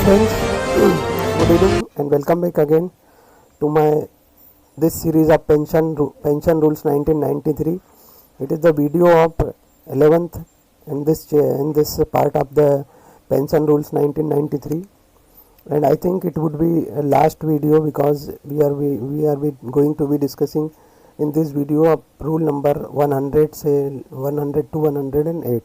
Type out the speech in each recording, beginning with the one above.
friends, good evening and welcome back again to my this series of pension rules 1993. It is the video of 11th in this part of the pension rules 1993, and I think it would be a last video because we are going to be discussing in this video of rule number 100 say 100 to 108.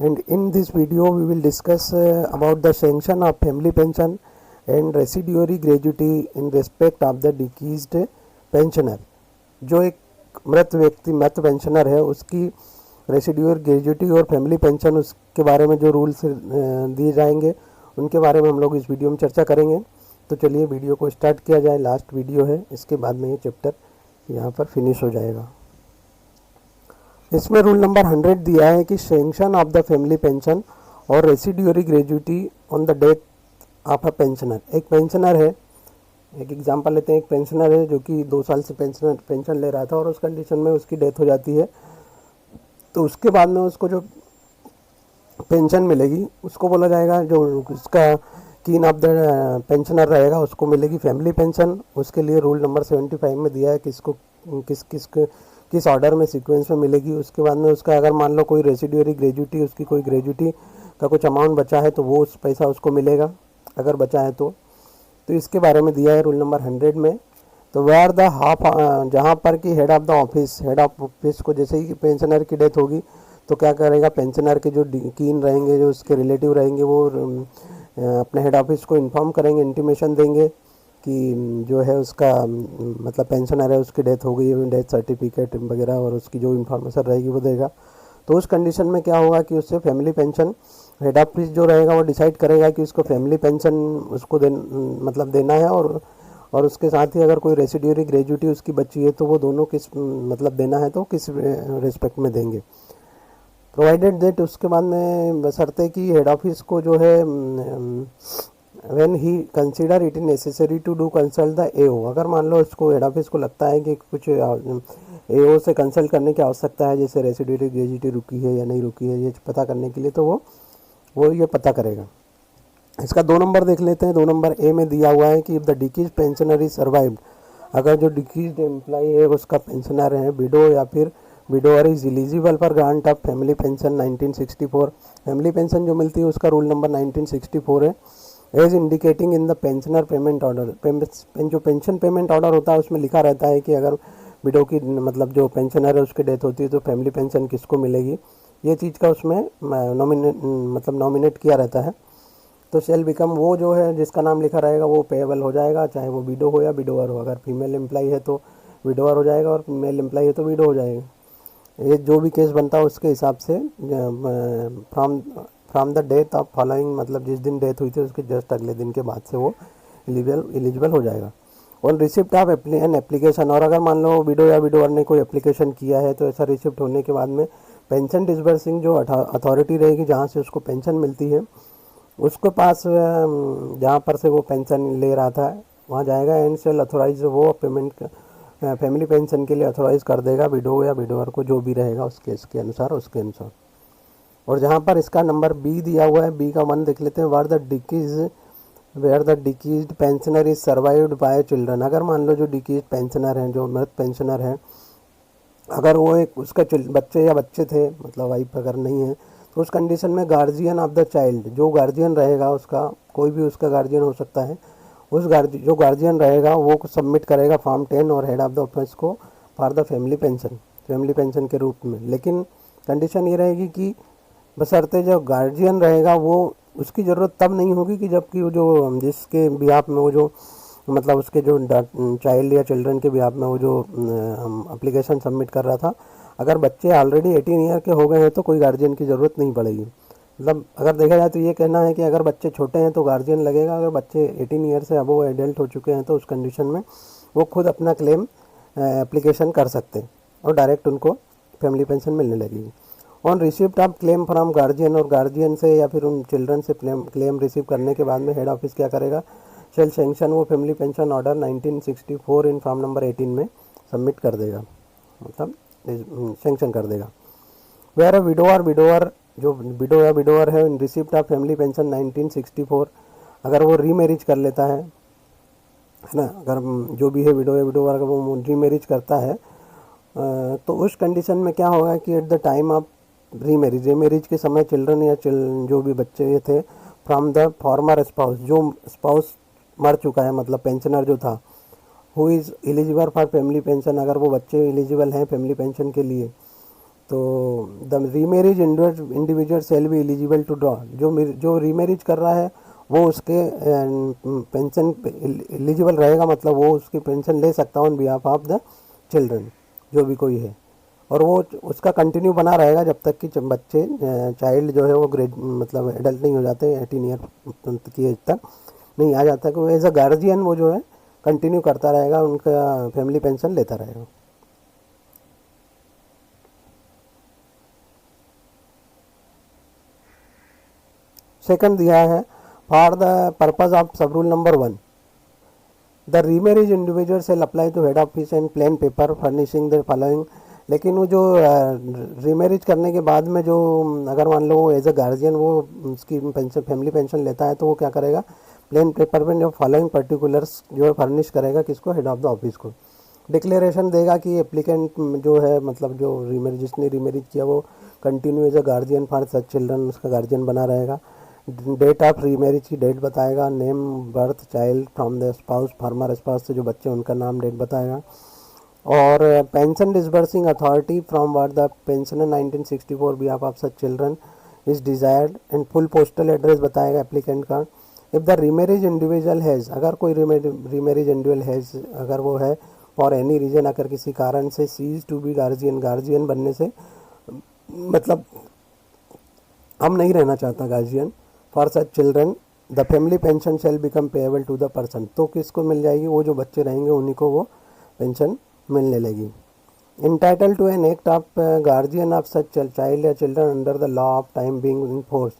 And in this video we will discuss about the sanction of family pension and residuary gratuity in respect of the deceased pensioner. जो एक मृत pensioner है उसकी residual gratuity और family pension उसके बारे में जो रूल्स दिए जाएंगे उनके बारे में हम लोग इस वीडियो में चर्चा करेंगे। तो चलिए वीडियो को स्टार्ट किया जाए। लास्ट वीडियो है, इसके बाद में ये चैप्टर यहाँ पर फिनिश हो जाएगा। इसमें रूल नंबर 100 दिया है कि sanction of the family pension और residuary gratuity on the death of a pensioner. एक पेंशनर है, एक एग्जांपल लेते हैं, एक पेंशनर है जो कि 2 साल से पेंशन ले रहा था और उस कंडीशन में उसकी डेथ हो जाती है, तो उसके बाद में उसको जो पेंशन मिलेगी उसको बोला जाएगा, जो उसका कीन ऑफ द पेंशनर रहेगा उसको मिलेगी फैमिली पेंशन। उसके लिए रूल नंबर 75 में दिया है कि इसको किस ऑर्डर में सीक्वेंस में मिलेगी। उसके बाद में उसका अगर मान लो कोई रेसिड्यूअरी ग्रेजुटी, उसकी कोई ग्रेजुटी का कुछ अमाउंट बचा है तो वो उस पैसा उसको मिलेगा अगर बचा है तो इसके बारे में दिया है रूल नंबर 100 में। तो वेयर द हाफ, जहाँ पर कि हेड ऑफ ऑफिस को जैसे ही पेंशनर की डेथ होगी तो क्या करेगा, पेंशनर के जो कीन रहेंगे, जो उसके रिलेटिव रहेंगे, वो अपने हेड ऑफिस को इन्फॉर्म करेंगे, इंटीमेशन देंगे कि जो है उसका मतलब पेंशनर है उसकी डेथ हो गई है, डेथ सर्टिफिकेट वगैरह और उसकी जो इन्फॉर्मेशन रहेगी वो देगा। तो उस कंडीशन में क्या होगा कि उससे फैमिली पेंशन हेड ऑफिस जो रहेगा वो डिसाइड करेगा कि उसको फैमिली पेंशन उसको देना है और उसके साथ ही अगर कोई रेसिड्यूअरी ग्रेजुटी उसकी बची है तो वो दोनों किस देना है तो किस रिस्पेक्ट में देंगे, प्रोवाइडेड दैट। उसके बाद में बशर्ते कि हेड ऑफिस को जो है when he consider it necessary to do consult the AO, अगर मान लो इसको हेड ऑफिस को लगता है कि कुछ AO से कंसल्ट करने की आवश्यकता है, जैसे रेसिड्यूअरी ग्रेजुटी रुकी है या नहीं रुकी है ये पता करने के लिए, तो वो ये पता करेगा। इसका 2 नंबर देख लेते हैं। 2 नंबर ए में दिया हुआ है कि if the deceased pensioner is survived, अगर जो डिसीज्ड एम्प्लॉय है उसका पेंशनर है विडो या फिर widower is eligible for grant of family pension 1964। Family pension जो मिलती है उसका रूल नंबर 1964 है। As indicating in the pensioner payment order, जो पेंशन पेमेंट ऑर्डर होता है उसमें लिखा रहता है कि अगर विडो की जो पेंशनर है उसकी डेथ होती है तो फैमिली पेंशन किसको मिलेगी, ये चीज़ का उसमें नॉमिनेट किया रहता है। तो शेल बिकम, वो जो है जिसका नाम लिखा रहेगा वो पेएबल हो जाएगा, चाहे वो विडो हो या विडोअर हो। अगर फीमेल एम्प्लॉय है तो विडोअर हो जाएगा और मेल एम्प्लॉय है तो विडो हो जाएगा। ये जो भी केस बनता है उसके हिसाब से from the death of following, जिस दिन डेथ हुई थी उसके जस्ट अगले दिन के बाद से वो एलिजिबल हो जाएगा। और रिसिप्ट ऑफ एन एप्लीकेशन, और अगर मान लो विडो या विडोअर ने कोई एप्लीकेशन किया है तो ऐसा रिसिप्ट होने के बाद में पेंशन डिसबर्सिंग जो अथॉरिटी रहेगी जहाँ से उसको पेंशन मिलती है उसके पास, जहाँ पर से वो पेंशन ले रहा था वहाँ जाएगा एंड शेल अथोराइज, वो पेमेंट फैमिली पेंशन के लिए अथोराइज कर देगा विडो या विडोअर को, जो भी रहेगा उस केस के अनुसार। और जहाँ पर इसका नंबर बी दिया हुआ है, बी का 1 देख लेते हैं। Where the deceased pensioner is survived by children, अगर मान लो जो डिसीज्ड पेंशनर हैं, जो मृत पेंशनर है, अगर वो एक उसका बच्चे थे, वाइफ अगर नहीं है, तो उस कंडीशन में गार्जियन ऑफ द चाइल्ड, जो गार्जियन रहेगा उसका, कोई भी उसका गार्जियन हो सकता है, जो गार्जियन रहेगा वो सबमिट करेगा फॉर्म 10 और हेड ऑफ द ऑफिस को फॉर द फैमिली पेंशन के रूप में। लेकिन कंडीशन ये रहेगी कि बशर्ते जो गार्जियन रहेगा वो उसकी ज़रूरत तब नहीं होगी कि जबकि वो जो जिसके बिहाफ में वो जो उसके जो चाइल्ड या चिल्ड्रन के बिहाफ में वो जो एप्लीकेशन सबमिट कर रहा था, अगर बच्चे ऑलरेडी 18 ईयर के हो गए हैं तो कोई गार्जियन की ज़रूरत नहीं पड़ेगी। अगर देखा जाए तो ये कहना है कि अगर बच्चे छोटे हैं तो गार्जियन लगेगा, अगर बच्चे 18 ईयर से अब वो एडल्ट हो चुके हैं तो उस कंडीशन में वो खुद अपना क्लेम एप्लीकेशन कर सकते हैं और डायरेक्ट उनको फैमिली पेंशन मिलने लगेगी। On receipt of claim from guardian, और गार्जियन से या फिर उन चिल्ड्रन से क्लेम रिसीव करने के बाद में हेड ऑफिस क्या करेगा, शेल सैंक्शन वो फैमिली पेंशन ऑर्डर 1964 इन फॉर्म नंबर 18 में सबमिट कर देगा, सैंक्शन कर देगा। वेयर अ विडोअर जो विडो या विडोअर है in receipt of family pension 1964, अगर वो रीमैरिज कर लेता है ना, अगर जो भी है विडो या विडोवर अगर वो रीमैरिज करता है तो उस कंडीशन में क्या होगा कि at the time of remarriage के समय चिल्ड्रन या जो भी बच्चे ये थे फ्रॉम द फॉर्मर स्पाउस, जो स्पाउस मर चुका है मतलब पेंशनर जो था, who is eligible for family pension, अगर वो बच्चे एलिजिबल हैं फैमिली पेंशन के लिए तो the remarriage individual shall be eligible to draw, जो रीमैरिज कर रहा है वो उसके पेंशन एलिजिबल रहेगा, मतलब वो उसकी पेंशन ले सकता है on behalf of the children, जो भी कोई है, और वो उसका कंटिन्यू बना रहेगा जब तक कि बच्चे चाइल्ड जो है वो मतलब एडल्ट नहीं हो जाते, 18 ईयर की एज तक नहीं आ जाता, कि वो एज अ गार्जियन वो जो है कंटिन्यू करता रहेगा, उनका फैमिली पेंशन लेता रहेगा। सेकंड दिया है for the purpose of sub rule number 1 the remarriage individual shall apply to head office and plain paper furnishing the following, लेकिन वो जो रीमैरिज करने के बाद में जो अगर मान लो एज अ गार्जियन वो उसकी पेंशन फैमिली पेंशन लेता है तो वो क्या करेगा, प्लेन पेपर में जो फॉलोइंग पर्टिकुलर्स जो है फर्निश करेगा किसको, हेड ऑफ द ऑफिस को। डिक्लेरेशन देगा कि एप्लीकेंट जो है मतलब जो जिसने रीमैरिज किया वो continue as a guardian for such children, उसका गार्जियन बना रहेगा। डेट ऑफ रीमैरिज की डेट बताएगा, name birth child from the spouse, former spouse से जो बच्चे उनका नाम डेट बताएगा, और pension disbursing authority from word the pensioner 1964 behalf of such children is desired and full postal address बताएगा एप्लीकेंट का। If the remarriage individual has, अगर कोई रीमैरिज इंडिविजुअल हैज़ अगर वो है फॉर एनी रीजन, अगर किसी कारण से सीज टू बी गार्जियन बनने से मतलब हम नहीं रहना चाहता guardian for such children, the family pension shall become payable to the person, तो किसको मिल जाएगी, वो जो बच्चे रहेंगे उन्हीं को वो पेंशन मिलने लगी। Entitled to an act of guardian of such child या children under the law of time being in force,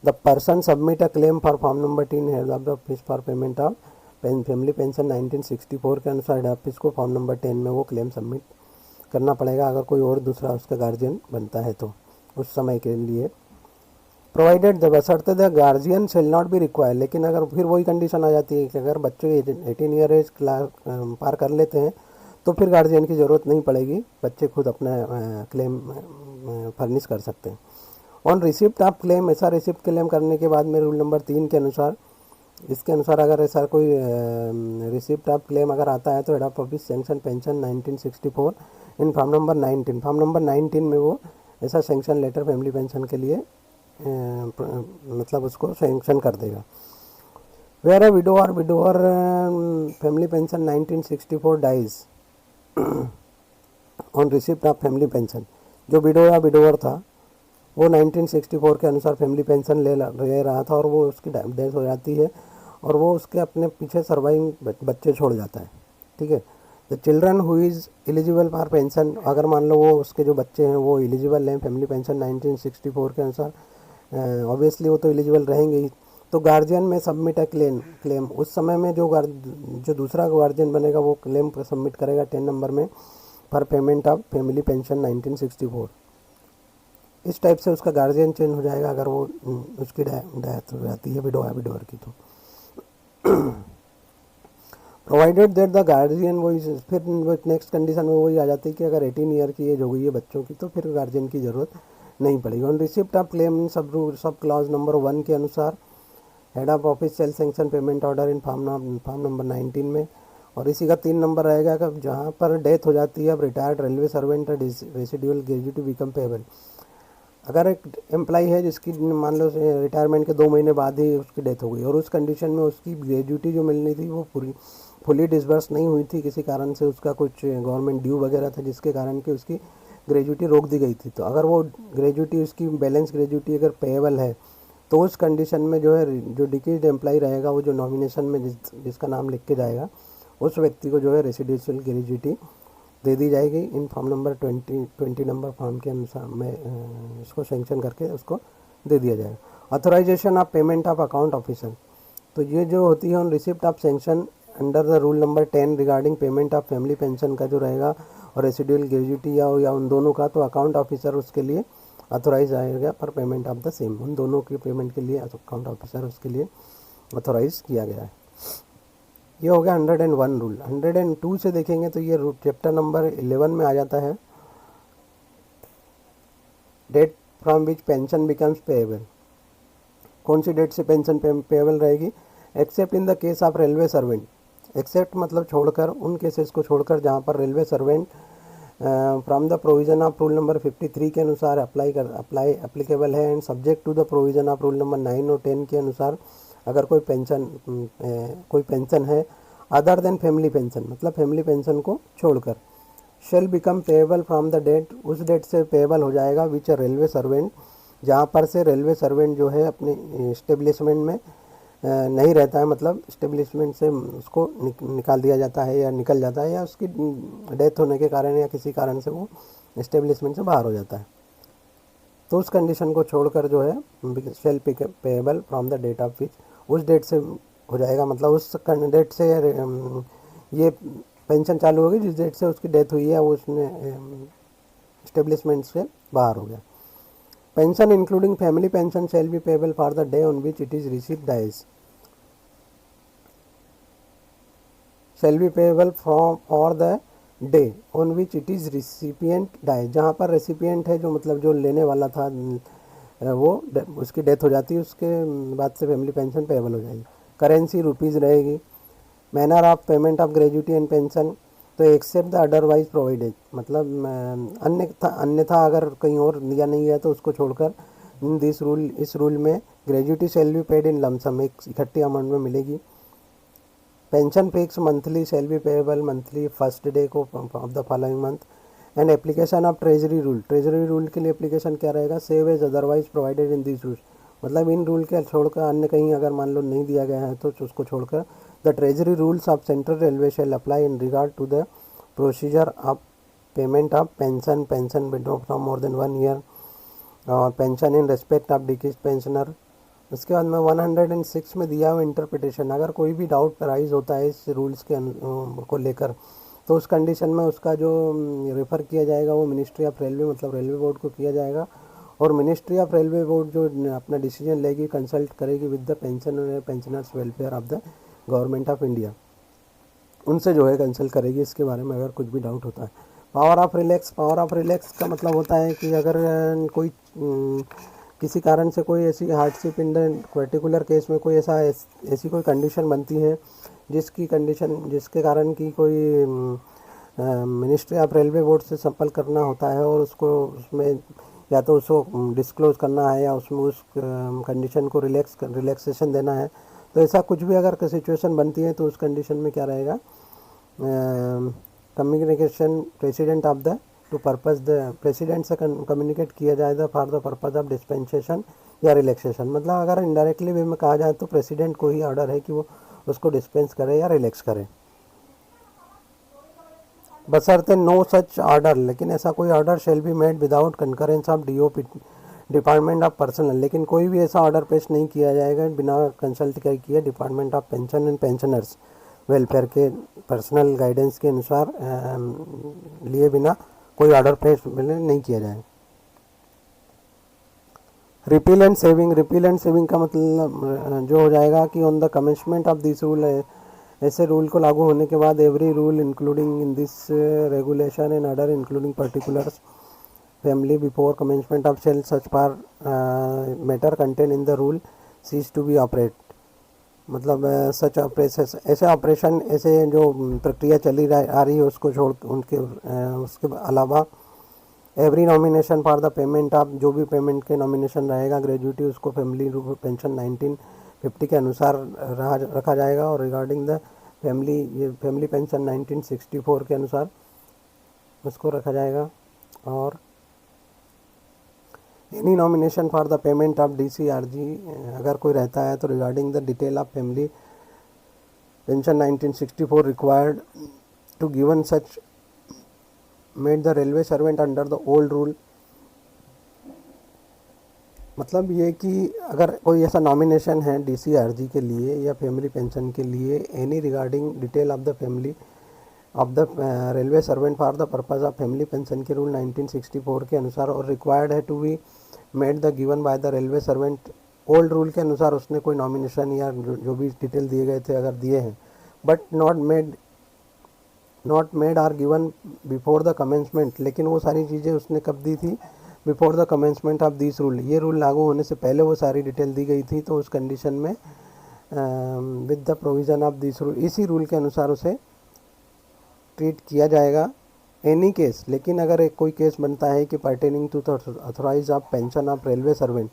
the person submit a claim for form number 10 head of the office for payment of family pension 1964 के अनुसार head office को form number 10 में वो claim submit करना पड़ेगा अगर कोई और दूसरा उसका गार्जियन बनता है तो उस समय के लिए। प्रोवाइडेड द बशर्ते the guardian shall not be required, लेकिन अगर फिर वही कंडीशन आ जाती है कि अगर बच्चे 18 ईयर एज पार कर लेते हैं तो फिर गार्जियन की ज़रूरत नहीं पड़ेगी, बच्चे खुद अपना क्लेम फर्निश कर सकते हैं। ऑन रिसिप्ट ऑफ क्लेम, ऐसा रिसिप्ट क्लेम करने के बाद में रूल नंबर 3 के अनुसार, इसके अनुसार अगर ऐसा कोई रिसिप्ट ऑफ क्लेम अगर आता है तो head of office sanction pension 1964 in form number 19, form number 19 में वो ऐसा सेंक्शन लेटर फैमिली पेंशन के लिए मतलब उसको सेंक्शन कर देगा। Where a widower family pension 1964 dies on receipt of family pension, जो विडो या विडोअर था वो 1964 के अनुसार फैमिली पेंशन ले रहा था और वो उसकी डेथ हो जाती है और वो उसके अपने पीछे सर्वाइविंग बच्चे छोड़ जाता है, ठीक है। The children who is eligible for pension, अगर मान लो वो उसके जो बच्चे हैं वो एलिजिबल हैं फैमिली पेंशन 1964 के अनुसार, ऑब्वियसली वो तो एलिजिबल रहेंगे ही, तो गार्जियन में सबमिट अ क्लेम उस समय में जो दूसरा गार्जियन बनेगा वो क्लेम सबमिट करेगा 10 नंबर में for payment of family pension 1964। इस टाइप से उसका गार्जियन चेंज हो जाएगा अगर वो उसकी डेथ हो जाती है विडोअर की तो। प्रोवाइडेड दैट द गार्जियन, वो फिर नेक्स्ट कंडीशन में वही आ जाती है कि अगर 18 ईयर की एज हो गई है बच्चों की तो फिर गार्जियन की ज़रूरत नहीं पड़ेगी। On receipt of claim sub clause number 1 के अनुसार head of office shall sanction payment order in form number 19 में, और इसी का 3 नंबर रहेगा कि जहाँ पर डेथ हो जाती है अब retired railway servant residual gratuity become payable, अगर एक एम्प्लॉई है जिसकी मान लो रिटायरमेंट के 2 महीने बाद ही उसकी डेथ हो गई और उस कंडीशन में उसकी ग्रेजुटी जो मिलनी थी वो फुली डिसबर्स नहीं हुई थी, किसी कारण से उसका कुछ गवर्नमेंट ड्यू वगैरह था जिसके कारण कि उसकी ग्रेजुटी रोक दी गई थी, तो अगर वो ग्रेजुटी उसकी बैलेंस ग्रेजुटी अगर पेएबल है तो उस कंडीशन में जो है जो डिकेज्ड एम्प्लॉई रहेगा वो जो नॉमिनेशन में जिसका नाम लिख के जाएगा उस व्यक्ति को जो है रेसिडेंशियल ग्रेजुटी दे दी जाएगी इन फॉर्म नंबर 20 नंबर फॉर्म के अनुसार में इसको सेंक्शन करके उसको दे दिया जाएगा। Authorization of payment of account officer, तो ये जो होती है on receipt of sanction under the rule number 10 regarding payment of family pension का जो रहेगा और रेसिडुअल ग्रेजुटी या उन दोनों का, तो अकाउंट ऑफिसर उसके लिए ऑथोराइज आएगा for payment of the same, उन दोनों की पेमेंट के लिए अकाउंट ऑफिसर उसके लिए ऑथोराइज किया गया है। ये हो गया 101 रूल। 102 से देखेंगे तो ये चैप्टर नंबर 11 में आ जाता है, date from which pension becomes payable. कौन सी डेट से पेंशन पेएबल रहेगी? Except in the case of railway servant. Except मतलब छोड़कर, उन केसेस को छोड़कर जहाँ पर railway servant from the provision of rule number 53 के अनुसार अप्लीकेबल है, and subject to the provision of rule number 9 और 10 के अनुसार अगर कोई पेंशन है अदर देन फैमिली पेंशन, मतलब फैमिली पेंशन को छोड़कर, shall become payable from the date, उस डेट से पेएबल हो जाएगा विच रेलवे सर्वेंट, जहाँ पर से रेलवे सर्वेंट जो है अपने इस्टेब्लिशमेंट में नहीं रहता है, मतलब इस्टेब्लिशमेंट से उसको निकाल दिया जाता है या निकल जाता है, या उसकी डेथ होने के कारण या किसी कारण से वो इस्टेब्लिशमेंट से बाहर हो जाता है, तो उस कंडीशन को छोड़कर जो है shall payable from the date of which, उस डेट से हो जाएगा, मतलब उस डेट से ये पेंशन चालू होगी जिस डेट से उसकी डेथ हुई है, वो उसने इस्टेब्लिशमेंट से बाहर हो गया। Pension including family pension shall be payable for the day on which it is received dies, shall be payable for the day on which it is recipient dies, जहाँ पर रेसिपिएंट है जो मतलब जो लेने वाला था वो उसकी डेथ हो जाती है, उसके बाद से फैमिली पेंशन पेएबल हो जाएगी। करेंसी रुपीज़ रहेगी। Manner of payment of gratuity and pension, तो एक्सेप्ट द अदरवाइज प्रोवाइडेड, मतलब अन्यथा अगर कहीं और दिया नहीं गया तो उसको छोड़कर दिस रूल, इस रूल में gratuity shall be paid in lump sum, एक इकट्ठी अमाउंट में मिलेगी। Pension fix monthly shall be payable monthly first day को of the following month, and application of treasury rule, treasury rule के लिए एप्लीकेशन क्या रहेगा? Save as otherwise provided in this rule, मतलब इन रूल के छोड़कर अन्य कहीं अगर मान लो नहीं दिया गया है तो उसको छोड़कर the treasury rules of central railway shall apply in regard to the procedure of payment of pension withdraw from more than 1 year, और पेंशन इन रेस्पेक्ट ऑफ डिकीज पेंशनर। उसके बाद में 106 में दिया हुआ इंटरप्रिटेशन, अगर कोई भी डाउट राइज होता है इस रूल्स के को लेकर तो उस कंडीशन में उसका जो रेफ़र किया जाएगा वो मिनिस्ट्री ऑफ रेलवे, मतलब रेलवे बोर्ड को किया जाएगा, और मिनिस्ट्री ऑफ रेलवे बोर्ड जो अपना डिसीजन लेगी कंसल्ट करेगी with the pensioners welfare of the government of India, उनसे जो है कंसल्ट करेगी इसके बारे में अगर कुछ भी डाउट होता है। Power of relax, power of relax का मतलब होता है कि अगर कोई किसी कारण से कोई ऐसी hardship in the particular case में कोई ऐसी कोई कंडीशन बनती है जिसके कारण की कोई मिनिस्ट्री ऑफ रेलवे बोर्ड से संपर्क करना होता है और उसमें या तो उसको डिस्क्लोज करना है या उसमें उस कंडीशन को रिलैक्सेशन देना है, तो ऐसा कुछ भी अगर सिचुएशन बनती है तो उस कंडीशन में क्या रहेगा? Communication president of the two purpose the president से कम्युनिकेट किया जाएगा for the purpose of dispensation या रिलैक्सेशन, मतलब अगर इनडायरेक्टली वे में कहा जाए तो प्रेसिडेंट को ही ऑर्डर है कि वो उसको डिस्पेंस करे या रिलैक्स करे, बशर्ते नो सच ऑर्डर, लेकिन ऐसा कोई order shall be made without concurrence of DOP department of personal, लेकिन कोई भी ऐसा ऑर्डर पेश नहीं किया जाएगा बिना कंसल्ट किए department of pension and pensioners welfare के पर्सनल गाइडेंस के अनुसार लिए बिना कोई ऑर्डर पेश नहीं किया जाए। Repeal and saving, repeal and saving का मतलब जो हो जाएगा कि on the commencement of this rule, ऐसे रूल को लागू होने के बाद every rule including in this regulation and other including particulars family before commencement of sell such par matter contain in the rule cease to be operate, मतलब such operation, ऐसे operation, ऐसे जो प्रक्रिया चली आ रही है उसको छोड़ उसके अलावा every nomination for the payment of, जो भी पेमेंट के नॉमिनेशन रहेगा ग्रेजुटी उसको फैमिली पेंशन 1950 के अनुसार रखा जाएगा, और रिगार्डिंग द फैमिली पेंशन 1964 के अनुसार उसको रखा जाएगा, और any nomination for the payment of DCRG अगर कोई रहता है तो regarding the detail of family pension 1964 required to given such made the railway servant under the old rule, मतलब ये कि अगर कोई ऐसा नॉमिनेशन है DCRG के लिए या फैमिली पेंशन के लिए, any regarding detail of the family of the railway servant for the purpose of family pension के रूल 1964 के अनुसार, और रिक्वायर्ड है to be made the given by the railway servant old rule के अनुसार उसने कोई नॉमिनेशन या जो भी डिटेल दिए गए थे अगर दिए हैं, but not made or given before the commencement, लेकिन वो सारी चीज़ें उसने कब दी थी, before the commencement of this rule, ये रूल लागू होने से पहले वो सारी डिटेल दी गई थी, तो उस कंडीशन में with the provision of this rule, इसी रूल के अनुसार उसे ट्रीट किया जाएगा। एनी केस, लेकिन अगर एक कोई केस बनता है कि pertaining to the authorise of pension of railway servant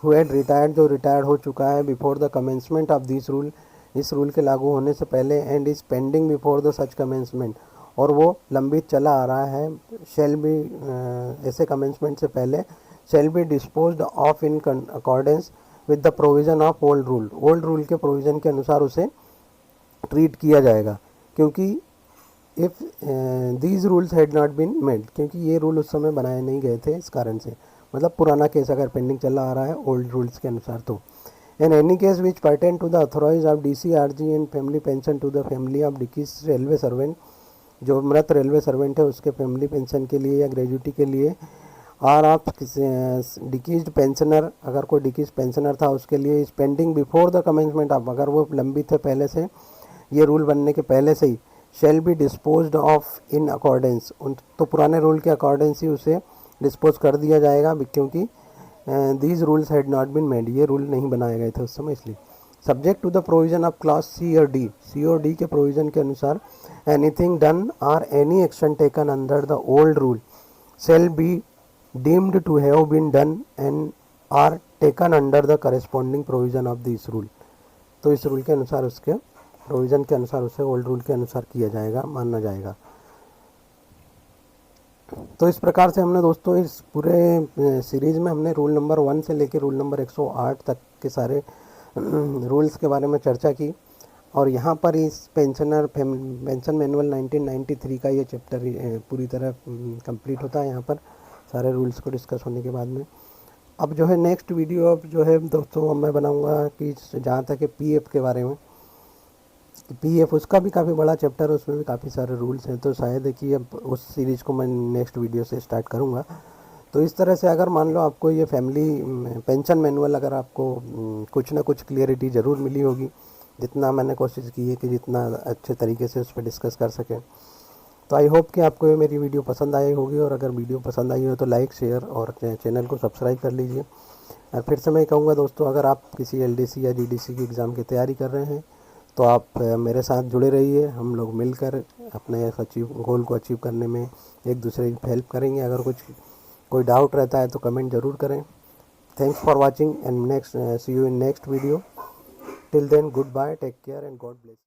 who had retired, जो रिटायर्ड हो चुका है before the commencement of this rule, इस रूल के लागू होने से पहले, and is pending before the such commencement, और वो लंबित चला आ रहा है, शैल बी ऐसे कमेंसमेंट से पहले, shall be disposed of in accordance with the provision of old rule, old rule के प्रोविज़न के अनुसार उसे ट्रीट किया जाएगा। क्योंकि if these rules had not been made, क्योंकि ये रूल उस समय बनाए नहीं गए थे, इस कारण से, मतलब पुराना केस अगर पेंडिंग चला आ रहा है ओल्ड रूल्स के अनुसार तो। In any case which pertain to the authorise of DCRG and family pension to the family of डिकीज रेलवे सर्वेंट, जो मृत रेलवे सर्वेंट है उसके फैमिली पेंशन के लिए या ग्रेजुटी के लिए, और आप डिकीज्ड पेंशनर, अगर कोई डिकीज पेंशनर था उसके लिए, इस pending before the commencement of, अगर वो लंबित है पहले से, ये रूल बनने के पहले से ही, shall be disposed of in accordance, तो पुराने रूल के अकॉर्डेंस ही उसे डिस्पोज कर दिया जाएगा, क्योंकि these rules had not been made, ये रूल नहीं बनाए गए थे उस समय, इसलिए। Subject to the provision of class C और D के प्रोविज़न के अनुसार, एनीथिंग डन और any action taken under the old rule shall be deemed to have been done and or taken under the corresponding provision of this rule, तो इस rule के अनुसार, उसके प्रोविज़न के अनुसार उसे ओल्ड रूल के अनुसार किया जाएगा, माना जाएगा। तो इस प्रकार से हमने दोस्तों इस पूरे सीरीज़ में हमने रूल नंबर 1 से लेकर रूल नंबर 108 तक के सारे रूल्स के बारे में चर्चा की, और यहाँ पर इस पेंशन मैनुअल 1993 का ये चैप्टर पूरी तरह कंप्लीट होता है, यहाँ पर सारे रूल्स को डिस्कस होने के बाद में। अब जो है नेक्स्ट वीडियो अब जो है दोस्तों मैं बनाऊँगा कि जहाँ तक है PF के बारे में, PF उसका भी काफ़ी बड़ा चैप्टर है, उसमें भी काफ़ी सारे रूल्स हैं, तो शायद है कि अब उस सीरीज़ को मैं नेक्स्ट वीडियो से स्टार्ट करूँगा। तो इस तरह से अगर मान लो आपको ये फैमिली पेंशन मैनुअल, अगर आपको कुछ ना कुछ क्लियरिटी ज़रूर मिली होगी, जितना मैंने कोशिश की है कि जितना अच्छे तरीके से उस पर डिस्कस कर सकें। तो आई होप कि आपको ये मेरी वीडियो पसंद आई होगी, और अगर वीडियो पसंद आई हो तो लाइक, शेयर और चैनल को सब्सक्राइब कर लीजिए। और फिर से मैं कहूँगा दोस्तों, अगर आप किसी LDC या GDC की एग्ज़ाम की तैयारी कर रहे हैं तो आप मेरे साथ जुड़े रहिए, हम लोग मिलकर अपने गोल को अचीव करने में एक दूसरे की हेल्प करेंगे। अगर कोई डाउट रहता है तो कमेंट ज़रूर करें। Thanks for watching and see you in next video. Till then, goodbye, take care and God bless.